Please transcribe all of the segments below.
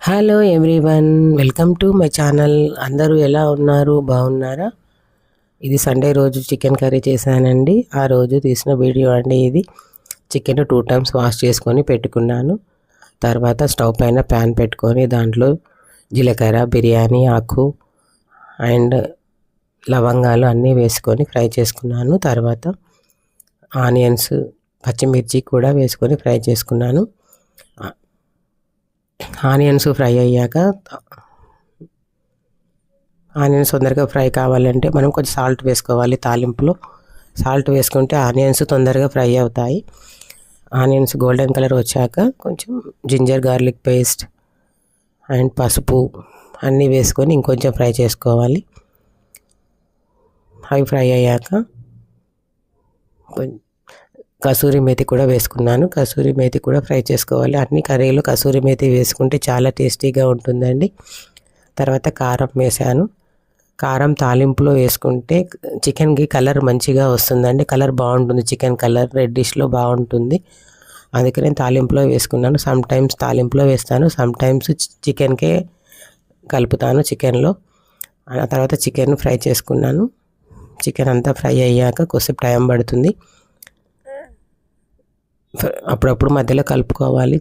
Hello everyone, welcome to my channel. అందరూ ఎలా ఉన్నారు? బాగున్నారా? ఇది సండే రోజు చికెన్ కర్రీ చేశానండి. ఆ రోజు తీసిన వీడియో అండి ఇది. చికెన్ 2 టైమ్స్ వాష్ చేసుకొని పెట్టుకున్నాను. తర్వాత స్టవ్ పైన ప్యాన్ పెట్టుకొని దాంట్లో జీలకర్ర, బిర్యానీ ఆకు అండ్ లవంగాలు అన్నీ వేసుకొని ఫ్రై చేసుకున్నాను. తర్వాత ఆనియన్స్, పచ్చిమిర్చి కూడా వేసుకొని ఫ్రై చేసుకున్నాను. ఆనియన్స్ ఫ్రై అయ్యాక ఆనియన్స్ తొందరగా ఫ్రై కావాలంటే మనం కొంచెం సాల్ట్ వేసుకోవాలి. తాలింపులో సాల్ట్ వేసుకుంటే ఆనియన్స్ తొందరగా ఫ్రై అవుతాయి. ఆనియన్స్ గోల్డెన్ కలర్ వచ్చాక కొంచెం జింజర్ గార్లిక్ పేస్ట్ అండ్ పసుపు అన్నీ వేసుకొని ఇంకొంచెం ఫ్రై చేసుకోవాలి. అవి ఫ్రై అయ్యాక కసూరి మేతి కూడా వేసుకున్నాను. కసూరి మేతి కూడా ఫ్రై చేసుకోవాలి. అన్ని కర్రీలు కసూరి మేతి వేసుకుంటే చాలా టేస్టీగా ఉంటుందండి. తర్వాత కారం వేసాను. కారం తాలింపులో వేసుకుంటే చికెన్కి కలర్ మంచిగా వస్తుందండి. కలర్ బాగుంటుంది, చికెన్ కలర్ రెడ్డిష్లో బాగుంటుంది. అందుకే నేను తాలింపులో వేసుకున్నాను. సమ్ టైమ్స్ తాలింపులో వేస్తాను, సమ్ టైమ్స్ చికెన్కే కలుపుతాను చికెన్లో. ఆ తర్వాత చికెన్ ఫ్రై చేసుకున్నాను. చికెన్ అంతా ఫ్రై అయ్యాక కొద్దిసేపు టైం పడుతుంది. అప్పుడప్పుడు మధ్యలో కలుపుకోవాలి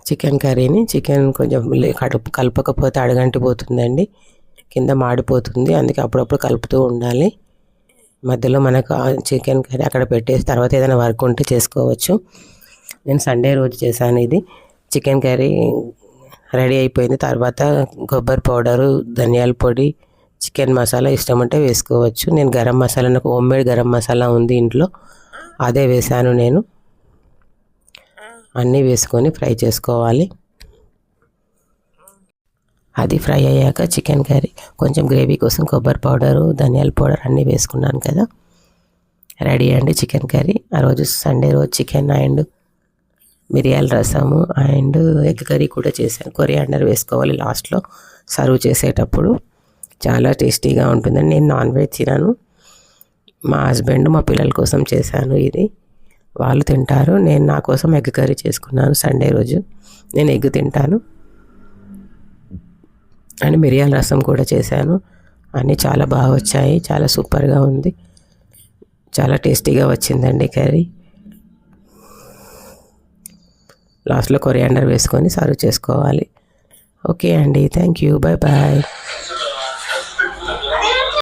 చికెన్ కర్రీని. చికెన్ కొంచెం కలపకపోతే అడగంటిపోతుందండి, కింద మాడిపోతుంది. అందుకే అప్పుడప్పుడు కలుపుతూ ఉండాలి. మధ్యలో మనకు చికెన్ కర్రీ అక్కడ పెట్టేసి తర్వాత ఏదైనా వర్క్ ఉంటే చేసుకోవచ్చు. నేను సండే రోజు చేశాను ఇది. చికెన్ కర్రీ రెడీ అయిపోయింది. తర్వాత కొబ్బరి పౌడరు, ధనియాల పొడి, చికెన్ మసాలా ఇష్టం అంటే వేసుకోవచ్చు. నేను గరం మసాలా, నాకు హోమ్మేడ్ గరం మసాలా ఉంది ఇంట్లో, అదే వేసాను నేను. అన్నీ వేసుకొని ఫ్రై చేసుకోవాలి. అది ఫ్రై అయ్యాక చికెన్ కర్రీ కొంచెం గ్రేవీ కోసం కొబ్బరి పౌడరు, ధనియాల పౌడర్ అన్నీ వేసుకున్నాను కదా. రెడీ అండి చికెన్ కర్రీ. ఆ రోజు సండే రోజు చికెన్ అండ్ మిరియాల రసము అండ్ ఎగ్ కర్రీ కూడా చేశాను. కొరియాండర్ వేసుకోవాలి లాస్ట్లో సర్వ్ చేసేటప్పుడు. చాలా టేస్టీగా ఉంటుందండి. నేను నాన్ వెజ్ తినను. మా హస్బెండ్ మా పిల్లల కోసం చేశాను ఇది. వాళ్ళు తింటారు. నేను నా కోసం ఎగ్ కర్రీ చేసుకున్నాను సండే రోజు. నేను ఎగ్ తింటాను. అండ్ మిరియాల రసం కూడా చేశాను. అన్నీ చాలా బాగా వచ్చాయి. చాలా సూపర్గా ఉంది. చాలా టేస్టీగా వచ్చిందండి కర్రీ. లాస్ట్లో కొరియాండర్ వేసుకొని సర్వ్ చేసుకోవాలి. ఓకే అండి, థ్యాంక్ యూ, బాయ్ బాయ్.